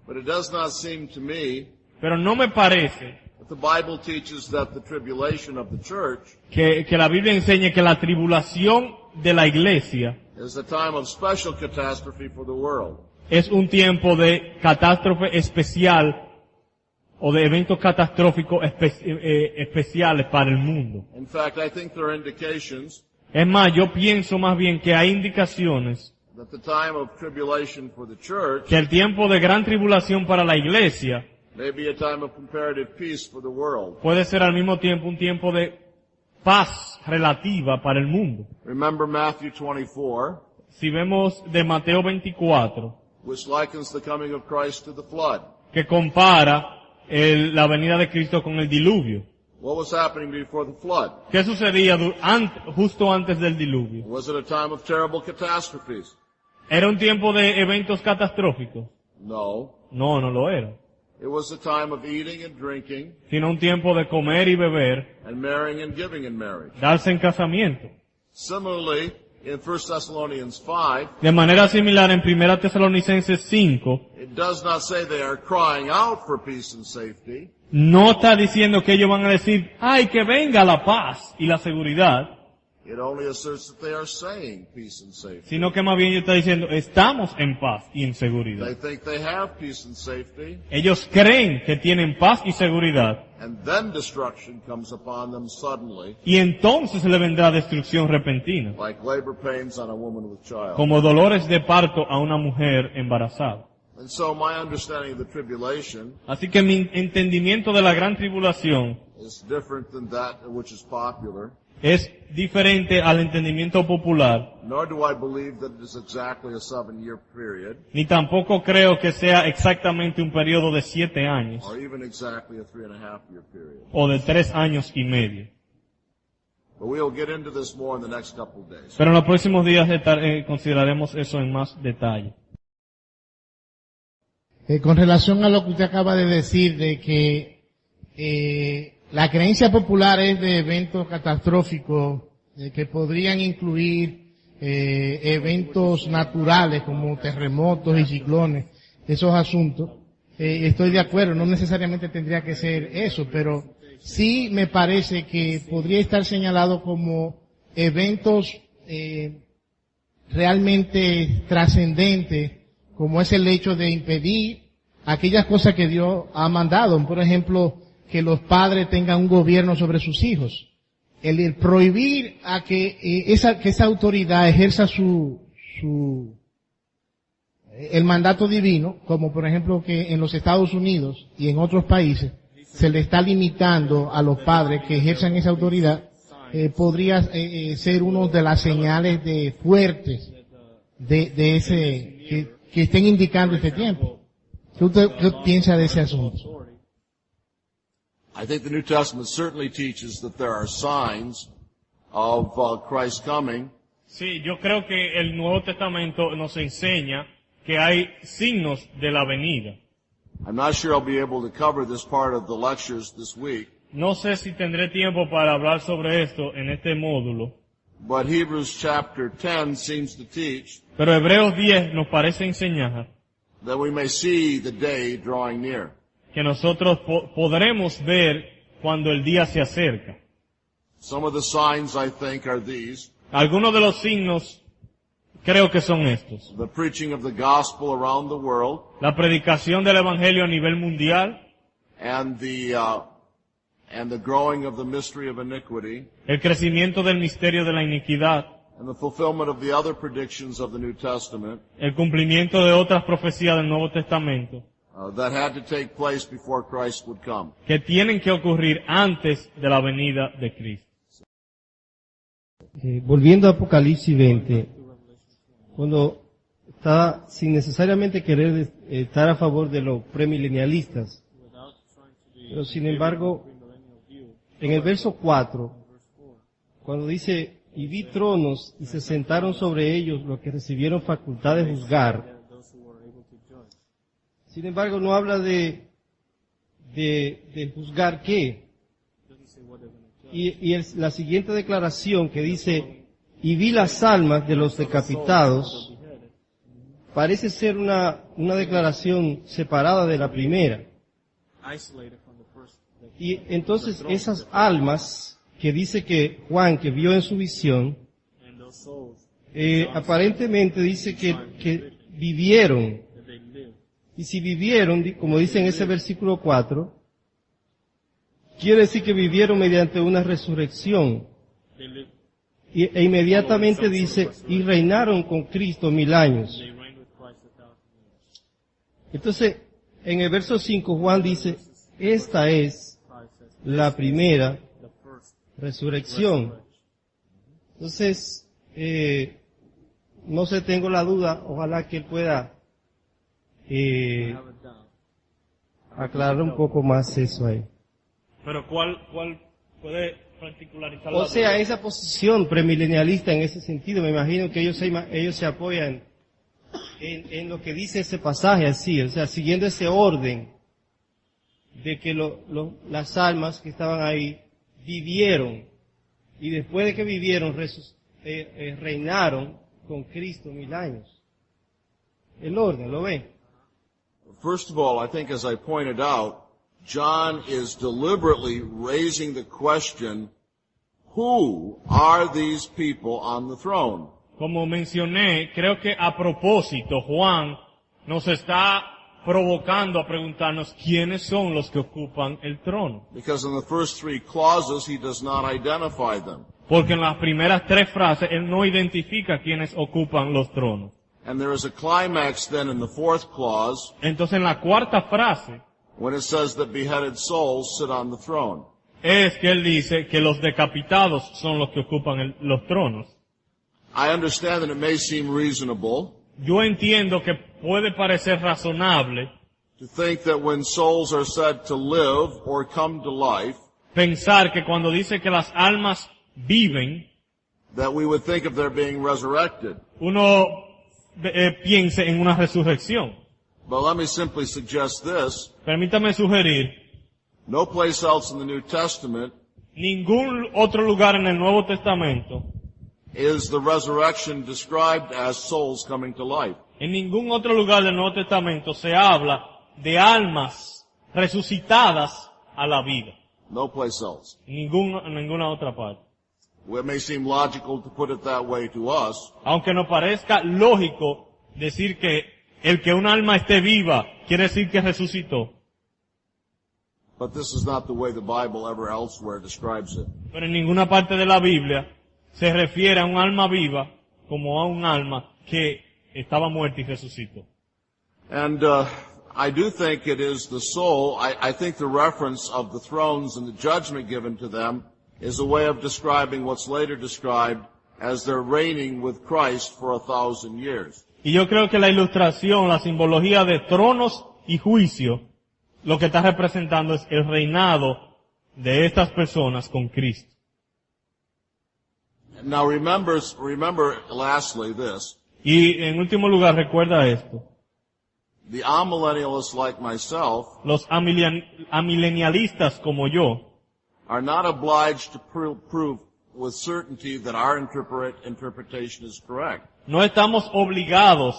But it does not seem to me Pero no me parece that the Bible teaches that the tribulation of the church que la Biblia enseñe que la tribulación de la iglesia is a time of special catastrophe for the world. es un tiempo de catástrofe especial o de eventos catastróficos especiales para el mundo. In fact, I think there are indications Es más, yo pienso más bien que hay indicaciones that the time of tribulation for the church que el tiempo de gran tribulación para la iglesia may be a time of comparative peace for the world. puede ser al mismo tiempo un tiempo de paz relativa para el mundo. Remember Matthew 24, Si vemos de Mateo 24, which likens the coming of Christ to the flood. que compara la venida de Cristo con el diluvio. What was happening before the flood? ¿Qué sucedía justo antes del diluvio? Was it a time of terrible catastrophes? ¿Era un tiempo de eventos catastróficos? No. No, no lo era. It was a time of eating and drinking Sino un tiempo de comer y beber, and marrying and giving in marriage. darse en casamiento. Similarly, in 1 Thessalonians 5, De manera similar en 1 Tesalonicenses 5, it does not say they are crying out for peace and safety. no está diciendo que ellos van a decir, ¡ay, que venga la paz y la seguridad! It only asserts that they are saying peace and safety. Sino que más bien ellos están diciendo, estamos en paz y en They seguridad. think they have peace and safety, Ellos creen que tienen paz y seguridad, and then destruction comes upon them suddenly, y entonces le vendrá destrucción repentina, like labor pains on a woman with child. como dolores de parto a una mujer embarazada. And so my understanding of the tribulation Así que mi entendimiento de la gran tribulación is different than that which is popular, es diferente al entendimiento popular, nor do I believe that it is exactly a 7-year period, ni tampoco creo que sea exactamente un periodo de 7 años, or even exactly a 3.5-year period. o de 3 años y medio. But we'll get into this more in the next couple of days. Pero en los próximos días consideraremos eso en más detalle. Con relación a lo que usted acaba de decir de que la creencia popular es de eventos catastróficos que podrían incluir eventos naturales como terremotos y ciclones, esos asuntos. Estoy de acuerdo, no necesariamente tendría que ser eso, pero sí me parece que podría estar señalado como eventos realmente trascendentes, como es el hecho de impedir aquellas cosas que Dios ha mandado. Por ejemplo, que los padres tengan un gobierno sobre sus hijos. El prohibir a que esa autoridad ejerza el mandato divino, como por ejemplo que en los Estados Unidos y en otros países se le está limitando a los padres que ejerzan esa autoridad, podría ser una de las señales de fuertes de ese que estén indicando este tiempo. ¿Qué piensa de ese asunto? I think the New Testament certainly teaches that there are signs of Christ's coming. Sí, yo creo que el Nuevo Testamento nos enseña que hay signos de la venida. I'm not sure I'll be able to cover this part of the lectures this week, No sé si tendré tiempo para hablar sobre esto en este módulo, but Hebrews chapter 10 seems to teach pero Hebreos 10 nos parece enseñar that we may see the day drawing near. que nosotros podremos ver cuando el día se acerca. Some of the signs, I think, are these: Algunos de los signos creo que son estos. the preaching of the gospel around the world, La predicación del Evangelio a nivel mundial, and the growing of the mystery of iniquity, el crecimiento del misterio de la iniquidad, and the fulfillment of the other predictions of the New Testament el cumplimiento de otras profecías del Nuevo Testamento, that had to take place before Christ would come. que tienen que ocurrir antes de la venida de Cristo. Volviendo a Apocalipsis 20, cuando está sin necesariamente querer estar a favor de los premilenialistas, pero sin embargo, en el verso 4, cuando dice, y vi tronos y se sentaron sobre ellos los que recibieron facultad de juzgar. Sin embargo, no habla de juzgar qué. Y la siguiente declaración que dice, y vi las almas de los decapitados, parece ser una declaración separada de la primera. Y entonces esas almas que dice que Juan, que vio en su visión, aparentemente dice que vivieron. Y si vivieron, como dice en ese versículo 4, quiere decir que vivieron mediante una resurrección. E inmediatamente dice, y reinaron con Cristo 1000 años. Entonces, en el verso 5 Juan dice, esta es la primera resurrección. Entonces, no sé, tengo la duda, ojalá que él pueda aclarar un poco más eso ahí. Pero ¿cuál puede particularizar? O sea, esa posición premilenialista en ese sentido, me imagino que ellos se apoyan en lo que dice ese pasaje así, o sea, siguiendo ese orden de que las almas que estaban ahí vivieron, y después de que vivieron, reinaron con Cristo 1000 años. El orden, ¿lo ven? First of all, I think as I pointed out, John is deliberately raising the question, who are these people on the throne? Como mencioné, creo que a propósito Juan nos está provocando a preguntarnos quiénes son los que ocupan el trono. Because in the first 3 clauses, he does not identify them. Porque en las primeras 3 frases él no identifica quiénes ocupan los tronos. And there is a climax then in the 4th clause, Entonces en la cuarta frase when it says that beheaded souls sit on the throne. es que él dice que los decapitados son los que ocupan los tronos. I understand that it may seem reasonable Yo entiendo que puede parecer razonable to think that when souls are said to live or come to life, pensar que cuando dice que las almas viven, that we would think of their being resurrected. uno piense en una resurrección. But let me simply suggest this. Permítame sugerir, No place else in the New Testament ningún otro lugar en el Nuevo Testamento is the resurrection described as souls coming to life. En ningún otro lugar del Nuevo Testamento se habla de almas resucitadas a la vida. No place else. En ninguna otra parte. It may seem logical to put it that way to us, Aunque nos parezca lógico decir que el que un alma esté viva quiere decir que resucitó. but this is not the way the Bible ever elsewhere describes it. Pero en ninguna parte de la Biblia se refiere a un alma viva como a un alma que estaba muerta y resucitó. And I do think it is the soul. I think the reference of the thrones and the judgment given to them is a way of describing what's later described as their reigning with Christ for 1,000 years. Y yo creo que la ilustración, la simbología de tronos y juicio, lo que está representando es el reinado de estas personas con Cristo. Now remember lastly this. Y en último lugar, recuerda esto. The amillennialists like myself Los amilenialistas como yo are not obliged to prove with certainty that our interpretation is correct. no estamos obligados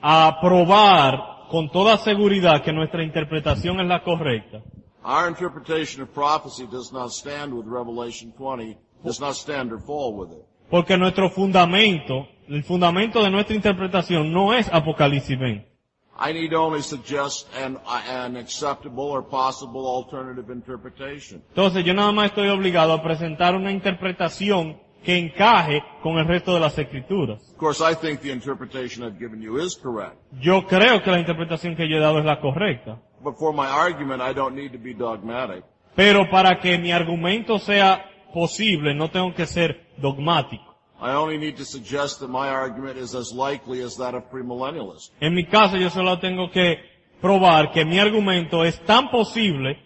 a probar con toda seguridad que nuestra interpretación es la correcta. Our interpretation of prophecy does not stand with Revelation 20, does not stand or fall with it. Porque nuestro fundamento, el fundamento de nuestra interpretación no es Apocalipsis 20. I need only suggest an acceptable or possible alternative interpretation. Entonces yo nada más estoy obligado a presentar una interpretación que encaje con el resto de las escrituras. Of course, I think the interpretation I've given you is correct. Yo creo que la interpretación que yo he dado es la correcta. But for my argument, I don't need to be dogmatic. Pero para que mi argumento sea posible, no tengo que ser dogmático. I only need to suggest that my argument is as likely as that of premillennialists. En mi caso, yo solo tengo que probar que mi argumento es tan posible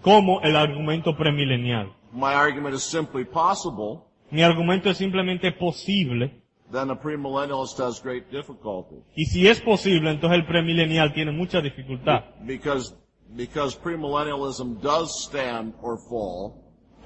como el argumento premilenial. My argument is simply possible, Mi argumento es simplemente posible, then a premillennialist has great difficulty. y si es posible, entonces el premilenial tiene mucha dificultad. Because premillennialism does stand or fall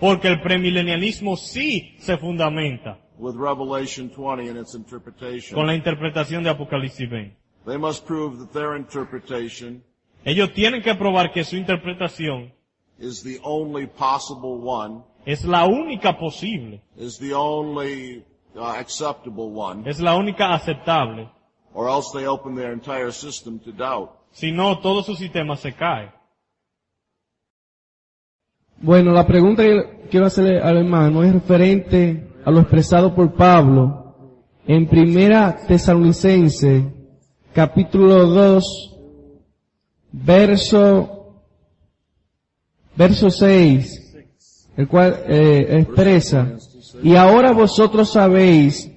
Porque el premilenialismo sí se fundamenta with Revelation 20 and its interpretation. con la interpretación de Apocalipsis 20. They must prove that their interpretation Ellos tienen que probar que su interpretación is the only possible one, es la única posible, is the only acceptable one, es la única aceptable. or else they open their entire system to doubt. Si no, todo su sistema se cae. Bueno, la pregunta que quiero hacerle al hermano es referente a lo expresado por Pablo en Primera Tesalonicense, capítulo 2, verso 6, el cual expresa: y ahora vosotros sabéis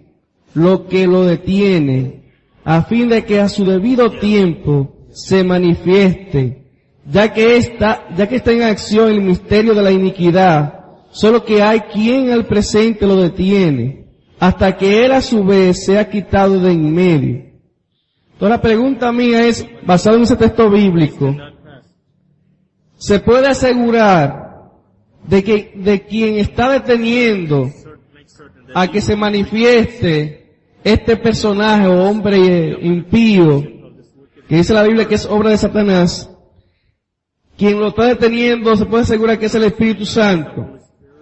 lo que lo detiene, a fin de que a su debido tiempo se manifieste, ya que está en acción el misterio de la iniquidad, solo que hay quien al presente lo detiene, hasta que él a su vez sea quitado de en medio. Entonces la pregunta mía es, basado en ese texto bíblico, ¿se puede asegurar de quien está deteniendo a que se manifieste este personaje o hombre impío, que dice la Biblia que es obra de Satanás? Quien lo está deteniendo, se puede asegurar que es el Espíritu Santo,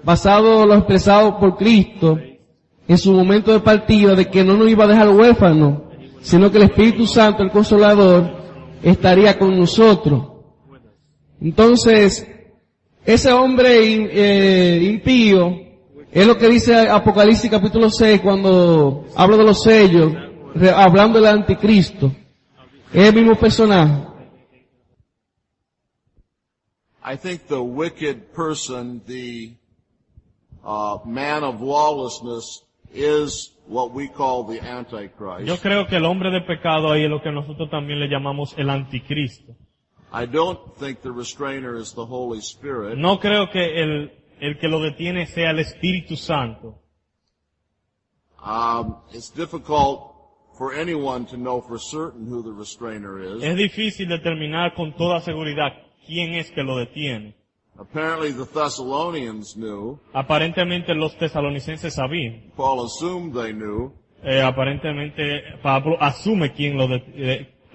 basado en lo expresado por Cristo en su momento de partida, de que no nos iba a dejar huérfanos, sino que el Espíritu Santo, el Consolador, estaría con nosotros. Entonces, ese hombre impío es lo que dice Apocalipsis capítulo 6 cuando habla de los sellos, hablando del anticristo. Es el mismo personaje. I think the wicked person, the man of lawlessness, is what we call the Antichrist. Yo creo que el hombre de pecado ahí es lo que nosotros también le llamamos el anticristo. I don't think the restrainer is the Holy Spirit. No creo que el que lo detiene sea el Espíritu Santo. It's difficult for anyone to know for certain who the restrainer is. Es difícil determinar con toda seguridad quién es que lo detiene. Apparently the Thessalonians knew. Aparentemente los tesalonicenses sabían. Paul assumed they knew. Aparentemente Pablo asume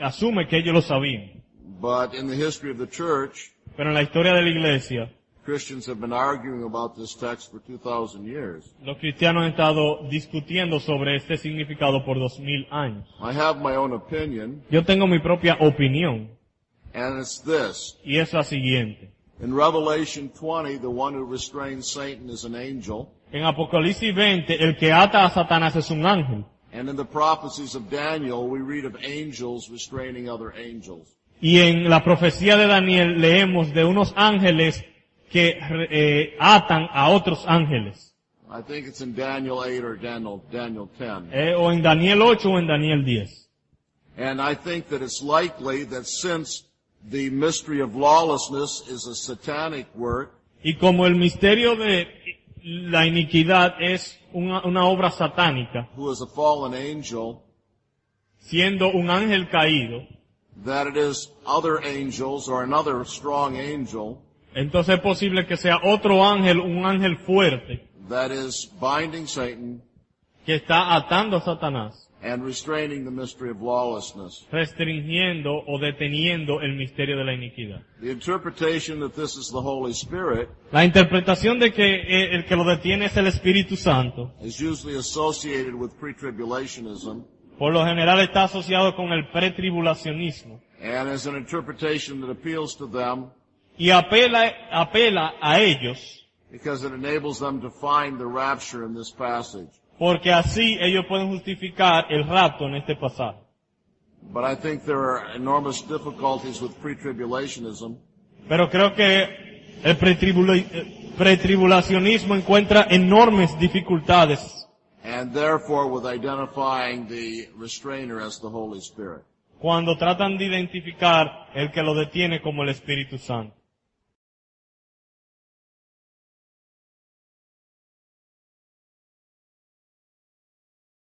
asume que ellos lo sabían. But in the history of the church, Pero en la historia de la iglesia, Christians have been arguing about this text for 2,000 years. los cristianos han estado discutiendo sobre este significado por 2000 años. I have my own opinion, Yo tengo mi propia opinión, and it's this. y es la siguiente. In Revelation 20, the one who restrains Satan is an angel, En Apocalipsis 20, el que ata a Satanás es un ángel. and in the prophecies of Daniel, we read of angels restraining other angels. Y en la profecía de Daniel leemos de unos ángeles que atan a otros ángeles. I think it's in Daniel 8 or Daniel 10. O en Daniel 8 o en Daniel 10. And I think that it's likely that since the mystery of lawlessness is a satanic work, Y como el misterio de la iniquidad es una obra satánica, who is a fallen angel, siendo un ángel caído, that it is other angels or another strong angel entonces es posible que sea otro ángel, un ángel fuerte, that is binding Satan que está atando a Satanás, and restraining the mystery of lawlessness. restringiendo o deteniendo el misterio de la iniquidad. The interpretation that this is the Holy Spirit La interpretación de que el que lo detiene es el Espíritu Santo, is usually associated with pre-tribulationism, por lo general está asociado con el pretribulacionismo and is an interpretation that appeals to them y apela a ellos because it enables them to find the rapture in this passage. porque así ellos pueden justificar el rapto en este pasaje. But I think there are enormous difficulties with pre-tribulationism, Pero creo que el pretribulacionismo encuentra enormes dificultades and therefore with identifying the restrainer as the Holy Spirit. cuando tratan de identificar el que lo detiene como el Espíritu Santo.